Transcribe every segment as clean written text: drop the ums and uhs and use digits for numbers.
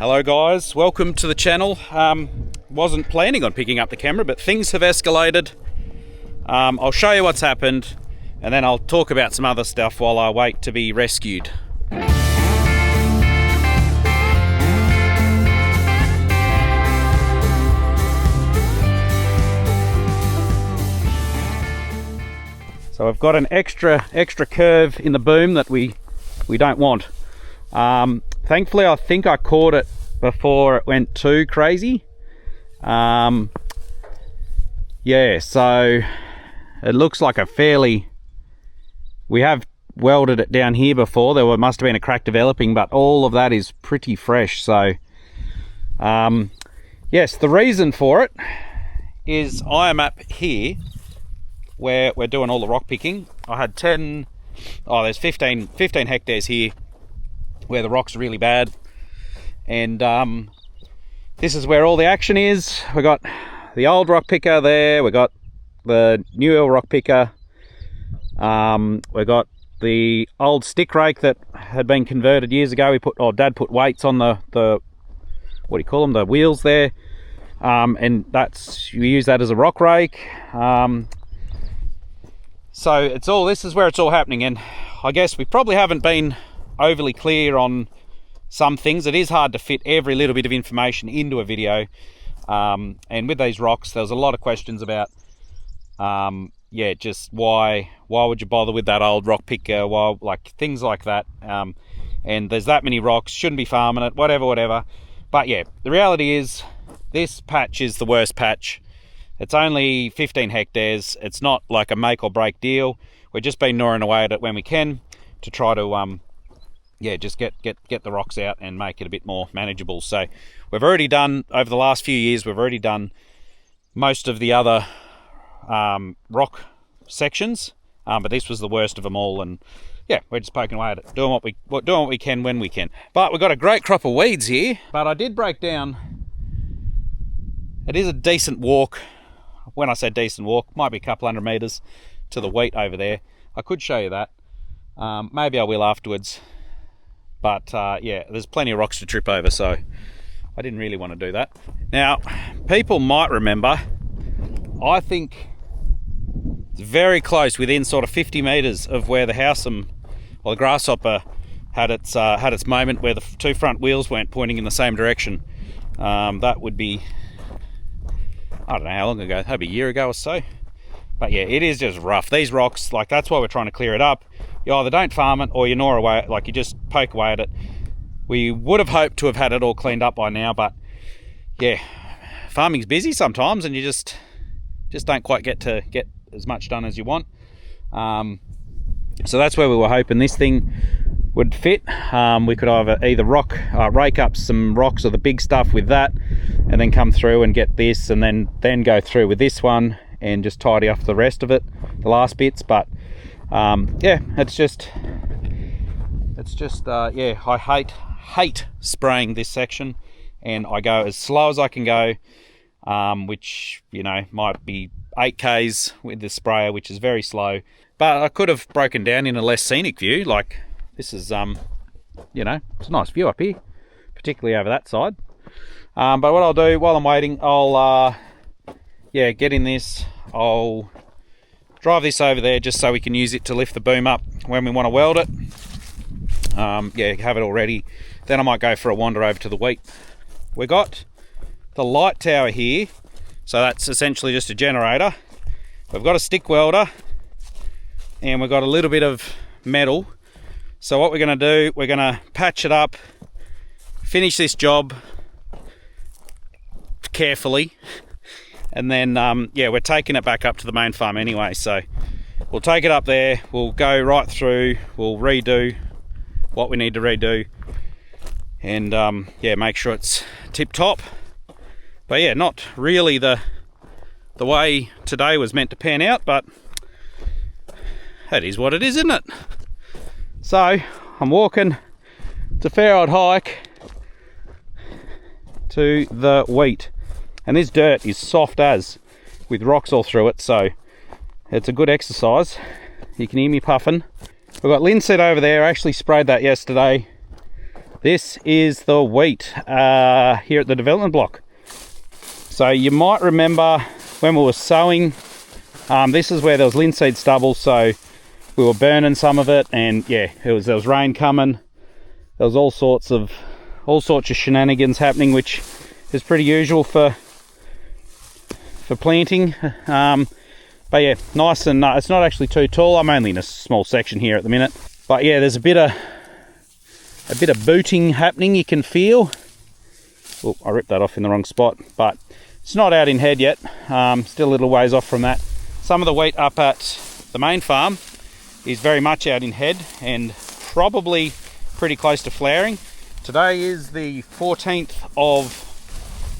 Hello guys, welcome to the channel. Wasn't planning on picking up the camera, but things have escalated. I'll show you what's happened and then I'll talk about some other stuff while I wait to be rescued. So I've got an extra curve in the boom that we don't want. Thankfully I think I caught it before it went too crazy. Yeah, so it looks like we have welded it down here before. Must have been a crack developing, but all of that is pretty fresh. So yes, the reason for it is I am up here where we're doing all the rock picking. I had there's 15 hectares here where the rock's really bad, and this is where all the action is. We got the old rock picker there, we got the new rock picker, we got the old stick rake that had been converted years ago. Dad put weights on the what do you call them, the wheels there, and we use that as a rock rake. So this is where it's all happening, and I guess we probably haven't been overly clear on some things. It is hard to fit every little bit of information into a video, and with these rocks there was a lot of questions about just why would you bother with that old rock picker, like things like that, and there's that many rocks, shouldn't be farming it, whatever. But yeah, the reality is this patch is the worst patch. It's only 15 hectares. It's not like a make or break deal. We've just been gnawing away at it when we can to try to just get the rocks out and make it a bit more manageable. So we've already done, over the last few years, we've already done most of the other rock sections, but this was the worst of them all, and yeah, we're just poking away at it, doing what we can when we can. But we've got a great crop of weeds here, but I did break down. It is a decent walk. When I say decent walk, might be a couple hundred meters to the wheat over there. I could show you that. Maybe I will afterwards. But yeah, there's plenty of rocks to trip over, so I didn't really want to do that. Now, people might remember, I think it's very close, within sort of 50 meters of where the the grasshopper had its moment, where the two front wheels weren't pointing in the same direction. That would be, I don't know how long ago, maybe a year ago or so. But yeah, it is just rough. These rocks, like, that's why we're trying to clear it up. You either don't farm it or you gnaw away, like you just poke away at it. We would have hoped to have had it all cleaned up by now, but yeah, farming's busy sometimes and you just don't quite get as much done as you want. So that's where we were hoping this thing would fit. We could either rake up some rocks or the big stuff with that, and then come through and get this, and then go through with this one and just tidy up the rest of it, the last bits. But yeah, it's just I hate spraying this section, and I go as slow as I can go, which, you know, might be 8 k's with the sprayer, which is very slow. But I could have broken down in a less scenic view. Like, this is you know, it's a nice view up here, particularly over that side. But what I'll do while I'm waiting, I'll get in this, I'll drive this over there just so we can use it to lift the boom up when we want to weld it. Have it all ready. Then I might go for a wander over to the wheat. We got the light tower here, so that's essentially just a generator. We've got a stick welder, and we've got a little bit of metal. So what we're going to do, we're going to patch it up, finish this job carefully, and then we're taking it back up to the main farm anyway. So we'll take it up there, we'll go right through, we'll redo what we need to redo, and make sure it's tip top. But yeah, not really the way today was meant to pan out, but that is what it is, isn't it? So I'm walking, it's a fair old hike to the wheat, and this dirt is soft as, with rocks all through it, so it's a good exercise. You can hear me puffing. We've got linseed over there. I actually sprayed that yesterday. This is the wheat here at the development block. So you might remember when we were sowing, this is where there was linseed stubble, so we were burning some of it, and yeah, there was rain coming. There was all sorts of shenanigans happening, which is pretty usual for planting. But yeah, nice, and it's not actually too tall. I'm only in a small section here at the minute, but yeah, there's a bit of booting happening. You can feel. Oh, I ripped that off in the wrong spot, but it's not out in head yet. Still a little ways off from that. Some of the wheat up at the main farm is very much out in head and probably pretty close to flowering. Today is the 14th of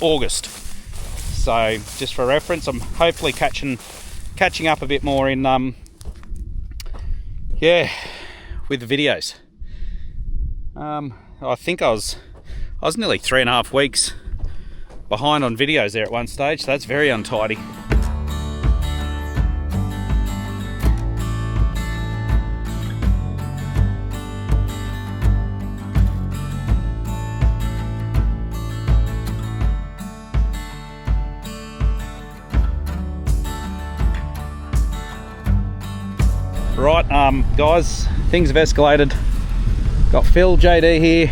August, so just for reference, I'm hopefully catching up a bit more in with the videos. I think I was nearly 3.5 weeks behind on videos there at one stage, so that's very untidy. Right, guys, things have escalated. Got Phil, JD here.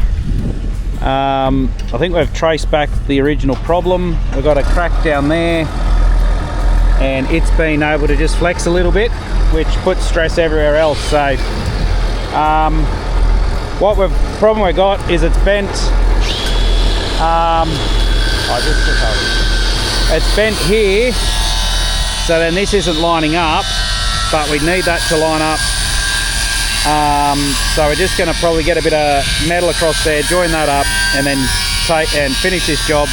I think we've traced back the original problem. We've got a crack down there, and it's been able to just flex a little bit, which puts stress everywhere else. So, problem we got is it's bent. It's bent here, so then this isn't lining up. But we need that to line up, so we're just going to probably get a bit of metal across there, join that up, and then finish this job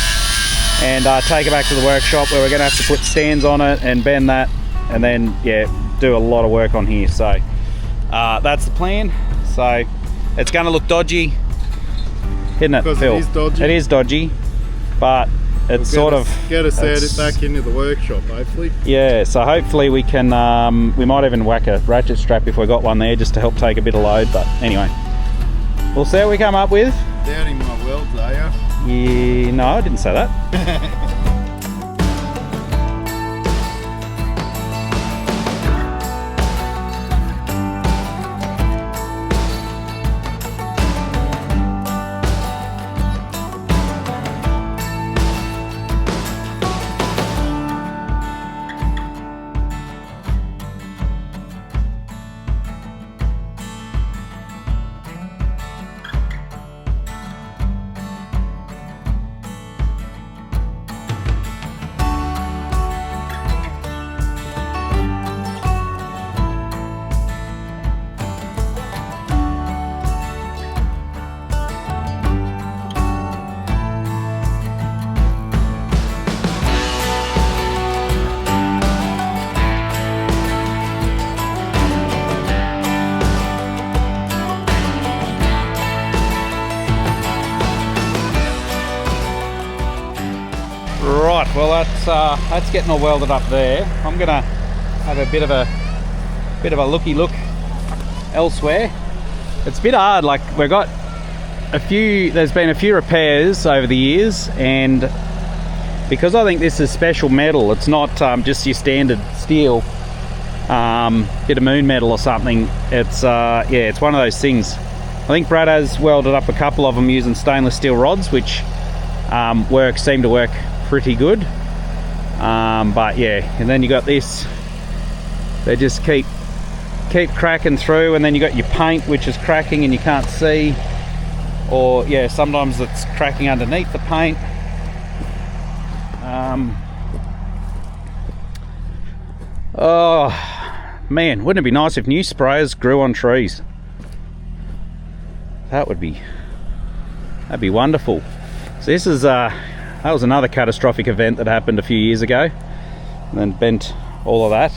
and take it back to the workshop, where we're going to have to put stands on it and bend that, and then yeah, do a lot of work on here. So that's the plan. So it's going to look dodgy, isn't it, because Phil? It is dodgy. It is dodgy, but it's get to set it back into the workshop, hopefully. Yeah, so hopefully we can, we might even whack a ratchet strap if we got one there, just to help take a bit of load. But anyway, we'll see what we come up with. Doubting my welds, are you? Yeah, no, I didn't say that. Right, well that's getting all welded up there. I'm gonna have a bit of a looky look elsewhere. It's a bit hard, like we've got there's been a few repairs over the years, and because I think this is special metal, it's not just your standard steel, bit of moon metal or something. It's it's one of those things. I think Brad has welded up a couple of them using stainless steel rods, which seem to work pretty good, but yeah, and then you got this, they just keep cracking through, and then you got your paint which is cracking and you can't see, or yeah, sometimes it's cracking underneath the paint. Oh man, wouldn't it be nice if new sprayers grew on trees? That'd be wonderful. So this is that was another catastrophic event that happened a few years ago, and then bent all of that.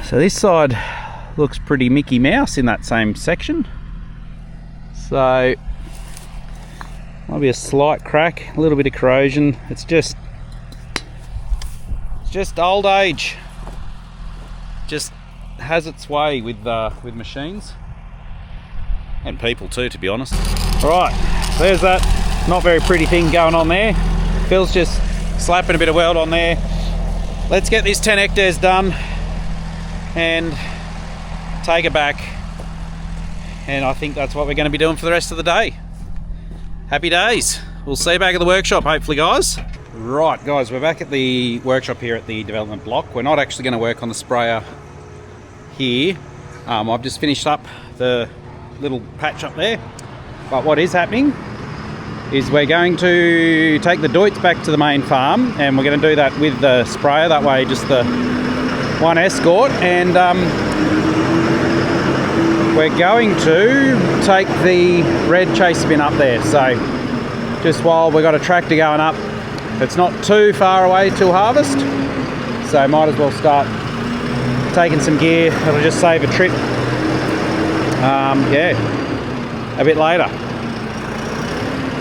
So this side looks pretty Mickey Mouse in that same section. So might be a slight crack, a little bit of corrosion. It's just just old age just has its way with machines and people too, to be honest. All right, there's that not very pretty thing going on there. Phil's just slapping a bit of weld on there. Let's get this 10 hectares done and take it back, and I think that's what we're going to be doing for the rest of the day. Happy days. We'll see you back at the workshop hopefully, guys. Right guys, we're back at the workshop here at the development block. We're not actually going to work on the sprayer here. I've just finished up the little patch up there, but what is happening is we're going to take the Deutz back to the main farm, and we're going to do that with the sprayer, that way just the one escort, and we're going to take the red chaser bin up there. So just while we've got a tractor going up, it's not too far away till harvest, so might as well start taking some gear. It'll just save a trip, yeah, a bit later.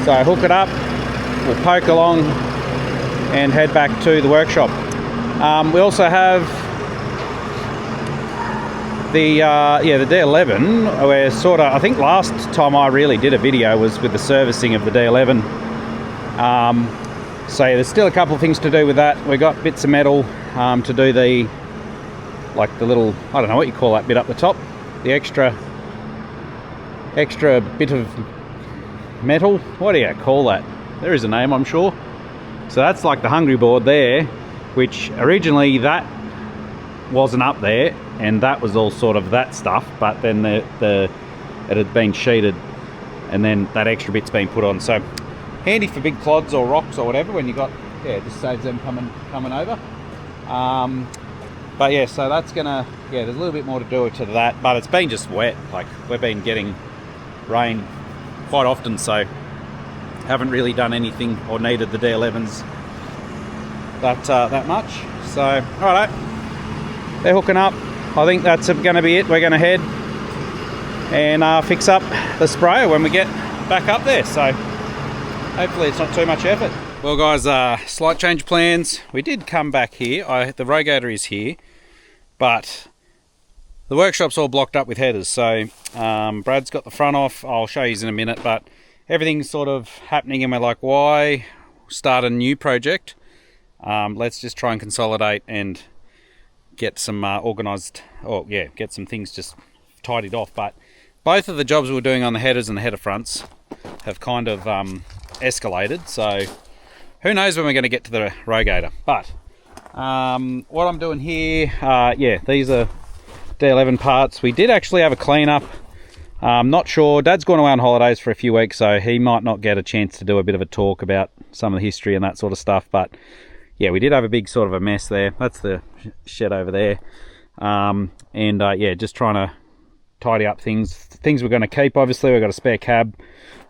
So hook it up, we'll poke along and head back to the workshop. We also have the D11. We're sort of, I think last time I really did a video was with the servicing of the D11. So there's still a couple of things to do with that. We've got bits of metal to do the, like the little, I don't know what you call that bit up the top, the extra bit of metal. What do you call that? There is a name, I'm sure. So that's like the hungry board there, which originally that wasn't up there, and that was all sort of that stuff, but then it had been sheeted, and then that extra bit's been put on. So handy for big clods or rocks or whatever when you got, yeah, just saves them coming over. But yeah, so that's gonna, yeah, there's a little bit more to do to that, but it's been just wet. Like, we've been getting rain quite often, so haven't really done anything or needed the D11s that much. So alright, they're hooking up. I think that's gonna be it. We're gonna head and fix up the sprayer when we get back up there, so hopefully it's not too much effort. Well guys, slight change of plans. We did come back here. The rogator is here, but the workshop's all blocked up with headers. So Brad's got the front off. I'll show you in a minute, but everything's sort of happening, and we're like, why start a new project? Let's just try and consolidate and get some organised, or yeah, get some things just tidied off. But both of the jobs we were doing on the headers and the header fronts have kind of escalated, so who knows when we're going to get to the rogator. But what I'm doing here, yeah, these are D11 parts. We did actually have a clean up. Not sure, Dad's gone away on holidays for a few weeks, so he might not get a chance to do a bit of a talk about some of the history and that sort of stuff, but yeah, we did have a big sort of a mess there. That's the shed over there. Yeah, just trying to tidy up things we're going to keep. Obviously we've got a spare cab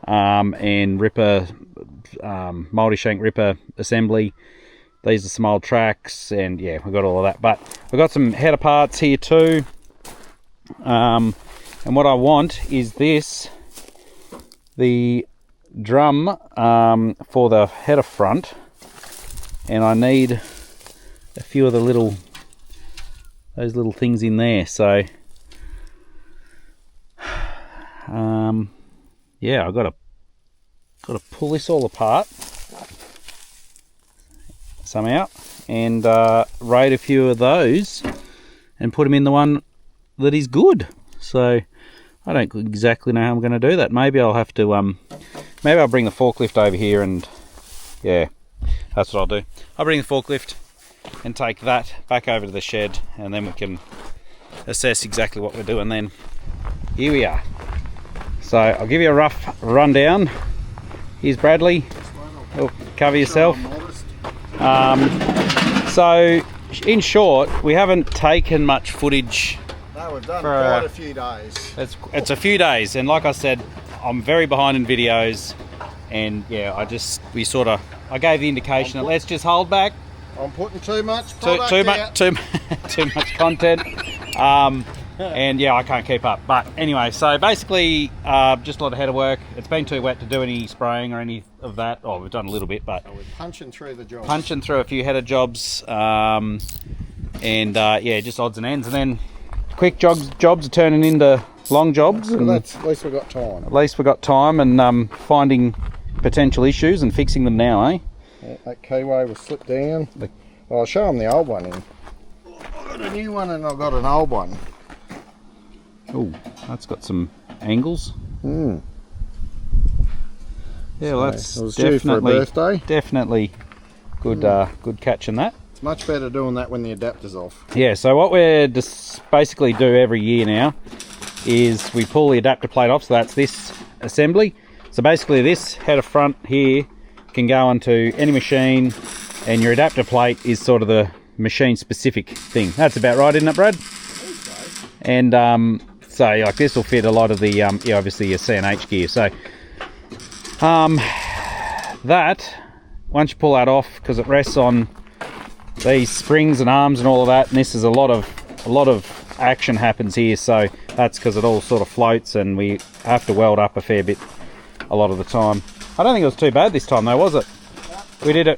and ripper, multi-shank ripper assembly. These are some old tracks, and yeah, we've got all of that, but we've got some header parts here too. And what I want is this, the drum for the header front, and I need a few of the those little things in there. So yeah, I've got to pull this all apart somehow and raid a few of those and put them in the one that is good. So I don't exactly know how I'm going to do that. Maybe I'll have to maybe I'll bring the forklift over here, and yeah, that's what I'll do. I'll bring the forklift and take that back over to the shed, and then we can assess exactly what we're doing then. Here we are. So I'll give you a rough rundown. Here's Bradley. Oh, cover yourself. So in short, we haven't taken much footage. No, we've done quite a few days. It's a few days, and like I said, I'm very behind in videos, and yeah, I gave the indication that let's just hold back. I'm putting too much product out. Too much content. And yeah, I can't keep up. But anyway, so basically just a lot of header work. It's been too wet to do any spraying or any of that. Oh, we've done a little bit, but we're punching through the jobs. Punching through a few header jobs, and yeah, just odds and ends. And then quick jobs are turning into long jobs. Well, and at least we've got time. At least we've got time, and finding potential issues and fixing them now, eh? Yeah, that keyway was slipped down. Well, I'll show them the old one. I've got a new one and I've got an old one. Oh, that's got some angles. Hmm. Yeah, well, that's it was due for a birthday. Definitely good. Good catching that. It's much better doing that when the adapter's off. Yeah. So what we're just basically do every year now is we pull the adapter plate off. So that's this assembly. So basically, this header front here can go onto any machine, and your adapter plate is sort of the machine-specific thing. That's about right, isn't it, Brad? And so like this will fit a lot of the yeah, obviously your C&H gear. So that once you pull that off, because it rests on these springs and arms and all of that, and this is a lot of action happens here. So that's because it all sort of floats, and we have to weld up a fair bit a lot of the time. I don't think it was too bad this time though, was it?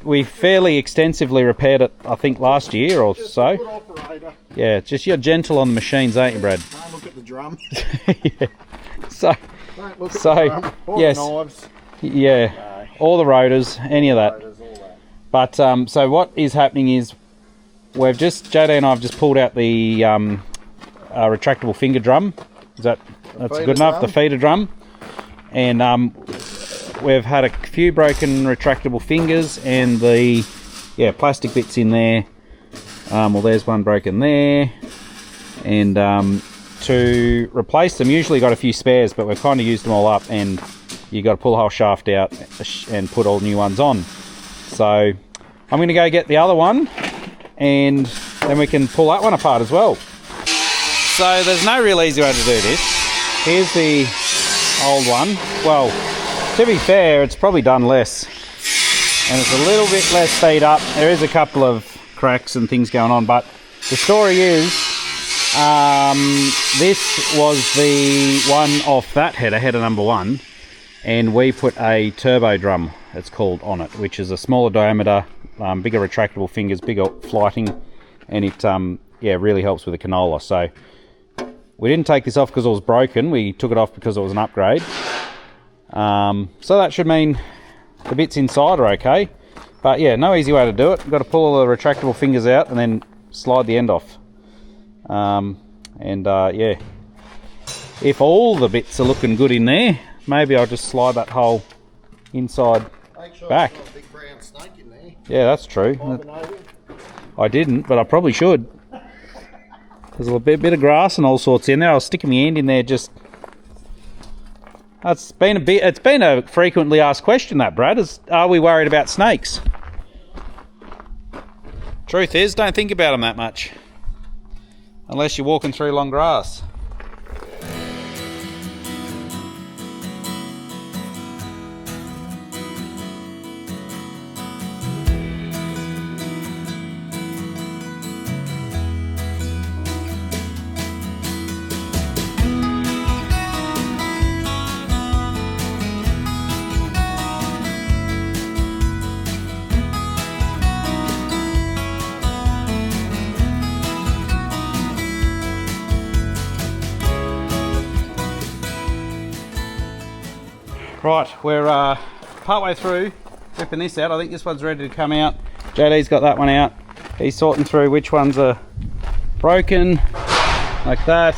We fairly extensively repaired it, I think, last year or just so. A good operator. Yeah, just you're gentle on the machines, ain't you, Brad? Don't look at the drum. Yeah. So, Don't look at the drum. All yes, the knives. yeah, No. all the rotors, any of that. Rotors, all that. But so what is happening is JD and I have just pulled out the retractable finger drum. That's good enough? The feeder drum, and we've had a few broken retractable fingers and the plastic bits in there. Well, there's one broken there, and to replace them, usually got a few spares, but we've kind of used them all up, and you got to pull the whole shaft out and put all new ones on. So I'm going to go get the other one, and then we can pull that one apart as well. So there's no real easy way to do this. Here's the old one. Well, to be fair, it's probably done less, and it's a little bit less speed up. There is a couple of cracks and things going on, but the story is this was the one off that header number 1, and we put a turbo drum, it's called, on it, which is a smaller diameter, bigger retractable fingers, bigger flighting, and it really helps with the canola. So we didn't take this off because it was broken, we took it off because it was an upgrade. So that should mean the bits inside are okay, but yeah, no easy way to do it. You've got to pull all the retractable fingers out and then slide the end off. Yeah, if all the bits are looking good in there, maybe I'll just slide that whole inside back. There's not a big brown snake in there. Yeah, that's true. I didn't, but I probably should. There's a bit of grass and all sorts in there. I was sticking my hand in there just... It's been a frequently asked question, that, Brad, are we worried about snakes? Truth is, don't think about them that much. Unless you're walking through long grass. Right, we're partway through ripping this out. I think this one's ready to come out. JD's got that one out. He's sorting through which ones are broken, like that.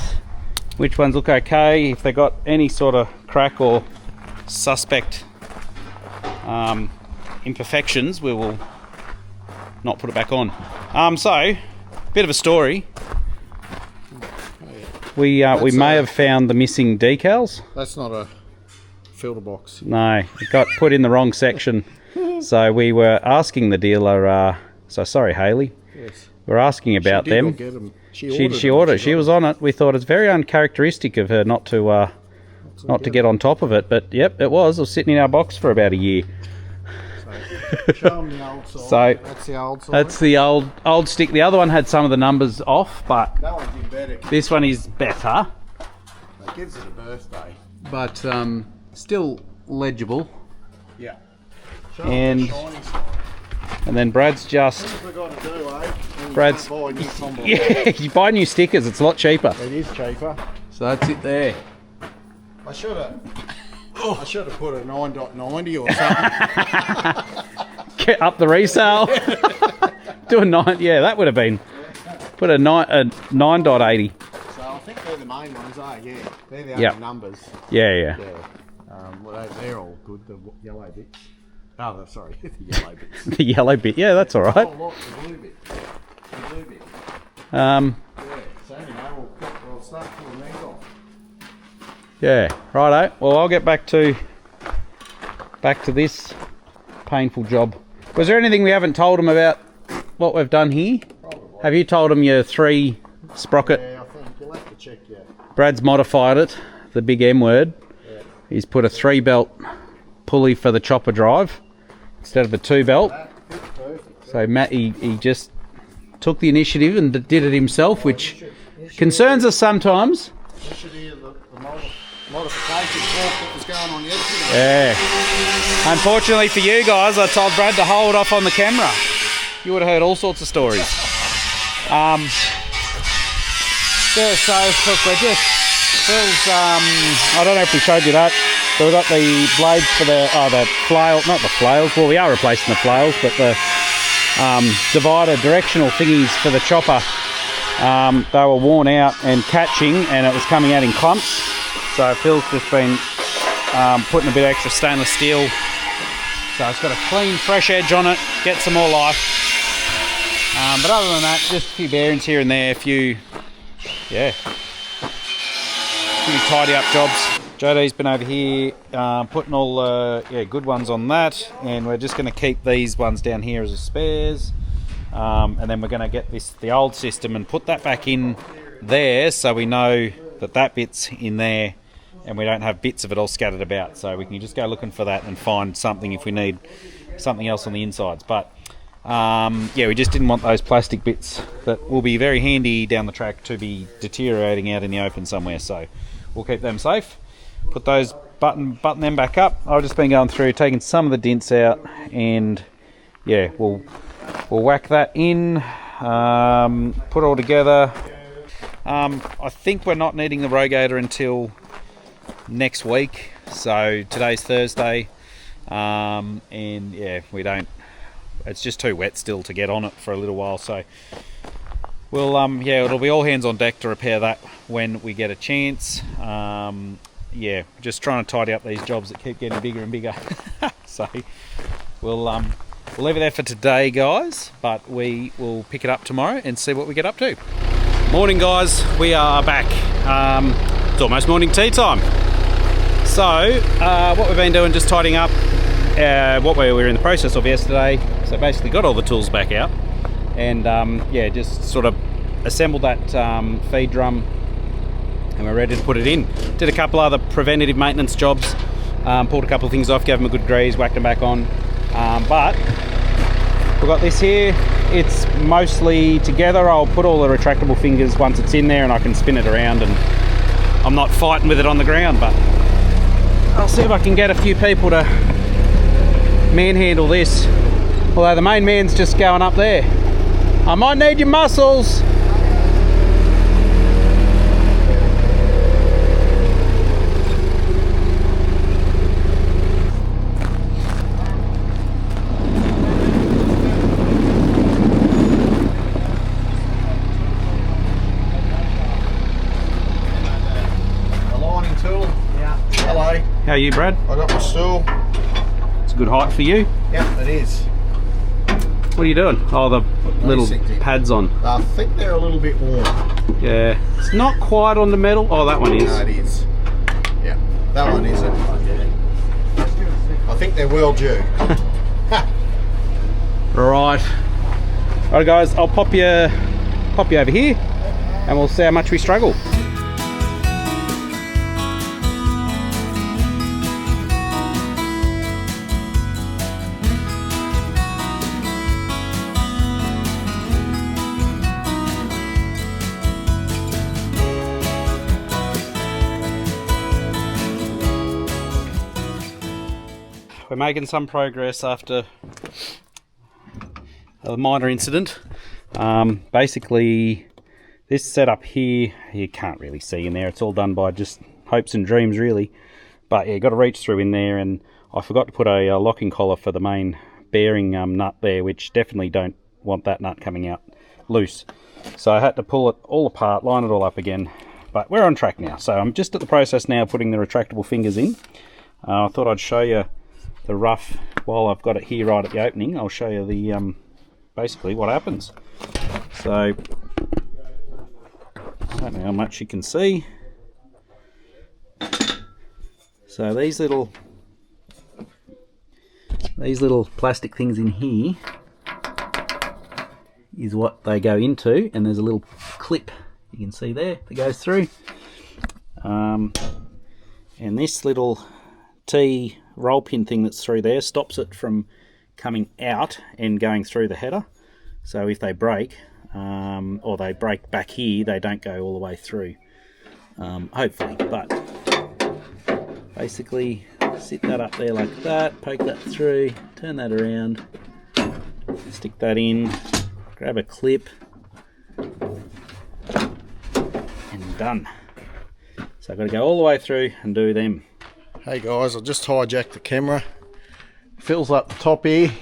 Which ones look okay. If they got any sort of crack or suspect imperfections, we will not put it back on. So, bit of a story. We may have found the missing decals. That's not a filter box. No, it got put in the wrong section. So we were asking the dealer, so sorry Hayley, Yes. we're asking about She did them. get them. She ordered. She was on it. We thought it's very uncharacteristic of her not to get on top of it, but yep, it was sitting in our box for about a year. So Show them the old side. So that's the old side. that's the old stick. The other one had some of the numbers off, but that one did better. this one is better. It gives it a birthday. But still legible. Yeah. And then Brad's just. We've got to do, eh? Brad's. Buy new combo. Yeah, you buy new stickers. It's a lot cheaper. It is cheaper. So that's it there. I should have put a 9.90 or something. Get up the resale. Do a 9. Yeah, that would have been. Put a 9.80. So I think they're the main ones, yeah. They're the only numbers. Yeah. Well, they're all good, the yellow bits. Oh, sorry, the yellow bits. The yellow bit, yeah, that's all right. Oh, look, the blue bit. The blue bit. Yeah, so anyway, we'll start pulling these off. Yeah, righto. Well, I'll get back to this painful job. Was there anything we haven't told them about what we've done here? Probably. Have you told them your 3 sprocket? Yeah, I think you'll have to check, Brad's modified it, the big M word. Yeah. He's put a 3-belt pulley for the chopper drive instead of a 2-belt. So Matt, he just took the initiative and did it himself, which concerns us sometimes. You should hear the modification talk that was going on yesterday. Yeah. Unfortunately for you guys, I told Brad to hold off on the camera. You would have heard all sorts of stories. Yeah, so look, we're just Phil's. I don't know if we showed you that. So we've got the blades for the flail, not the flails. Well, we are replacing the flails, but the divider directional thingies for the chopper. They were worn out and catching, and it was coming out in clumps. So Phil's just been putting a bit of extra stainless steel. So it's got a clean, fresh edge on it. Get some more life. But other than that, just a few bearings here and there. A few tidy up jobs. JD's been over here putting all good ones on that, and we're just going to keep these ones down here as spares, and then we're going to get the old system and put that back in there, so we know that bit's in there and we don't have bits of it all scattered about, so we can just go looking for that and find something if we need something else on the insides. But we just didn't want those plastic bits that will be very handy down the track to be deteriorating out in the open somewhere, so we'll keep them safe. Put those button them back up. I've just been going through taking some of the dents out, and yeah, we'll whack that in, put it all together. I think we're not needing the rogator until next week, so today's Thursday, and yeah, we don't, it's just too wet still to get on it for a little while, so we'll it'll be all hands on deck to repair that when we get a chance. Just trying to tidy up these jobs that keep getting bigger and bigger. So we'll leave it there for today, guys, but we will pick it up tomorrow and see what we get up to. Morning, guys, we are back. It's almost morning tea time. So what we've been doing, just tidying up what we were in the process of yesterday. So basically got all the tools back out, and just sort of assembled that feed drum, and we're ready to put it in. Did a couple other preventative maintenance jobs, pulled a couple of things off, gave them a good grease, whacked them back on, but we've got this here. It's mostly together. I'll put all the retractable fingers once it's in there, and I can spin it around, and I'm not fighting with it on the ground, but I'll see if I can get a few people to manhandle this, although the main man's just going up there. I might need your muscles. How are you, Brad? I got my stool. It's a good height for you. Yep, it is. What are you doing? Oh, the little pads on. I think they're a little bit warm. Yeah, it's not quite on the metal. Oh, that one is. No, it is. Yeah, that one isn't. I think they're well due. Right. Alright, guys, I'll pop you over here, and we'll see how much we struggle. we're making some progress after a minor incident. Basically, this setup here, you can't really see in there. It's all done by just hopes and dreams, really. But yeah, got to reach through in there, and I forgot to put a locking collar for the main bearing nut there, which definitely don't want that nut coming out loose. So I had to pull it all apart, line it all up again. But we're on track now. So I'm just at the process now of putting the retractable fingers in. I thought I'd show you the rough, while I've got it here right at the opening, I'll show you the basically what happens. So I don't know how much you can see. So these little plastic things in here is what they go into, and there's a little clip you can see there that goes through. And this little T roll pin thing that's through there stops it from coming out and going through the header. So if they break, or they break back here, they don't go all the way through, hopefully. But basically sit that up there like that, poke that through, turn that around, stick that in, grab a clip, and done. So I've got to go all the way through and do them. Hey guys, I just hijacked the camera. Fills up the top here.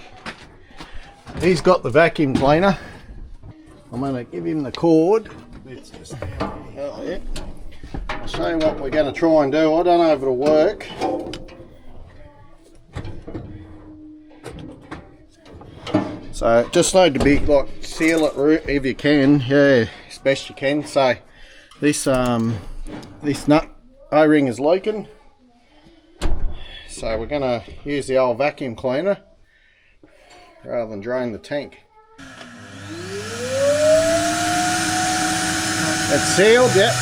He's got the vacuum cleaner. I'm going to give him the cord. It's just yeah. I'll show you what we're going to try and do. I don't know if it'll work. So just need to be like seal it if you can, yeah, as best you can. So this nut O-ring is leaking. So we're going to use the old vacuum cleaner rather than drain the tank. It's sealed, yep.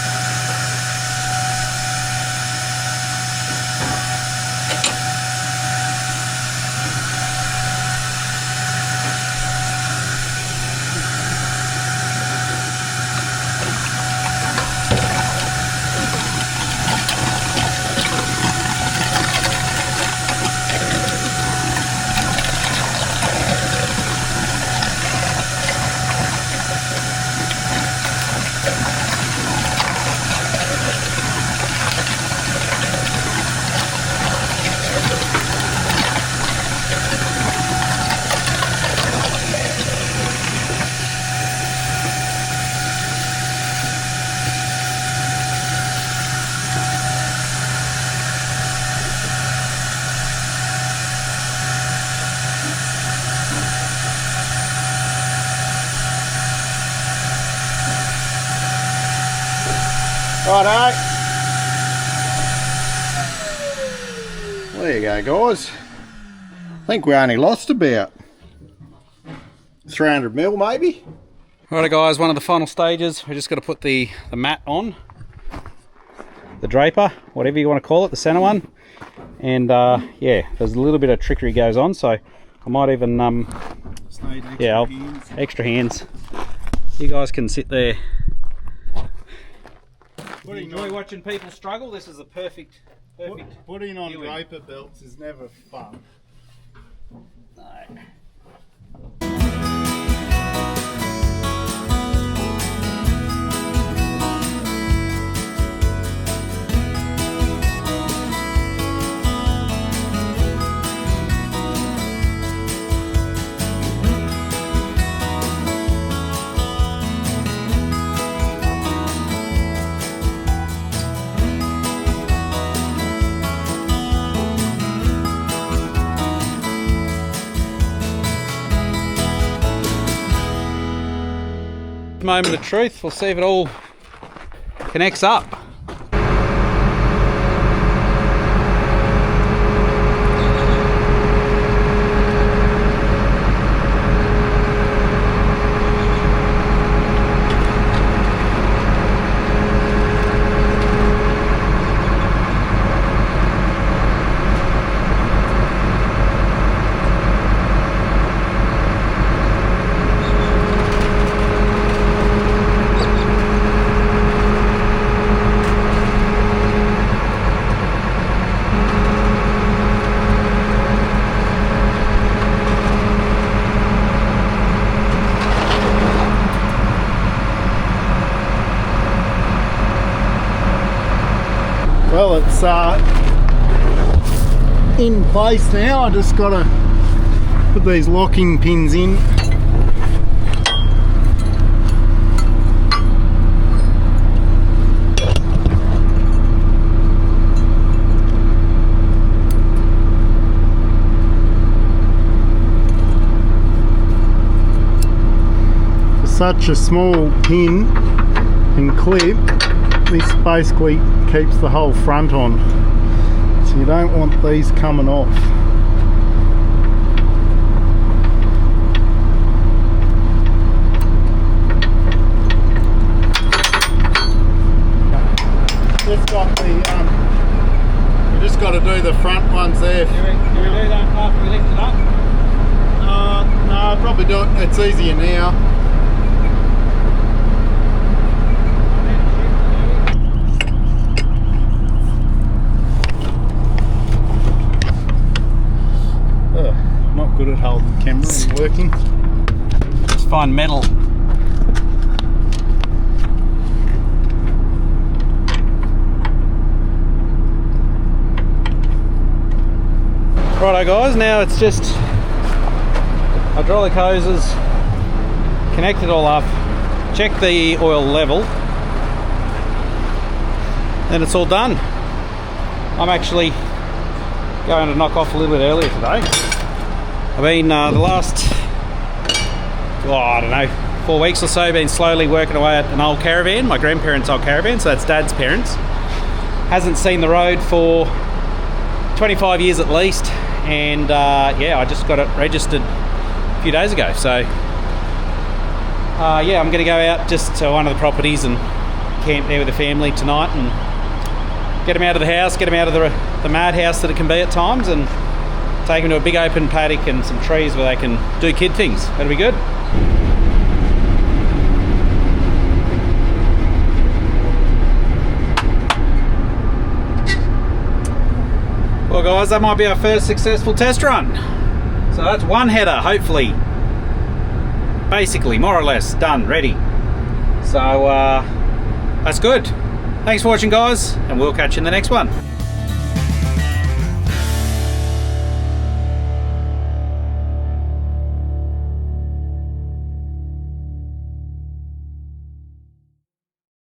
Righto. There you go, guys. I think we only lost about 300 mil, maybe. Righto guys, one of the final stages. We just got to put the mat on. The draper, whatever you want to call it, the center one. And yeah, there's a little bit of trickery goes on, so I might even extra hands. You guys can sit there. If you enjoy watching people struggle, this is a perfect Putting on viewing. draper belts is never fun. No. Moment of truth. We'll see if it all connects up. Well, it's in place now. I just got to put these locking pins in. For such a small pin and clip, this basically keeps the whole front on, so you don't want these coming off. Just got the we just got to do the front ones there. Can we do that after we lift it up? No, I'll probably do it. It's easier now. Not good at holding the camera and working. Just find metal. Righto guys, now it's just hydraulic hoses, connect it all up, check the oil level, then it's all done. I'm actually going to knock off a little bit earlier today. I've been the last, I don't know, 4 weeks or so, been slowly working away at an old caravan, my grandparents' old caravan, so that's Dad's parents. Hasn't seen the road for 25 years at least, and yeah, I just got it registered a few days ago. So yeah, I'm going to go out just to one of the properties and camp there with the family tonight and get them out of the house, get them out of the madhouse that it can be at times, and take them to a big open paddock and some trees where they can do kid things. That'll be good. Well guys, that might be our first successful test run. So that's one header, hopefully. Basically, more or less, done, ready. So that's good. Thanks for watching guys, and we'll catch you in the next one.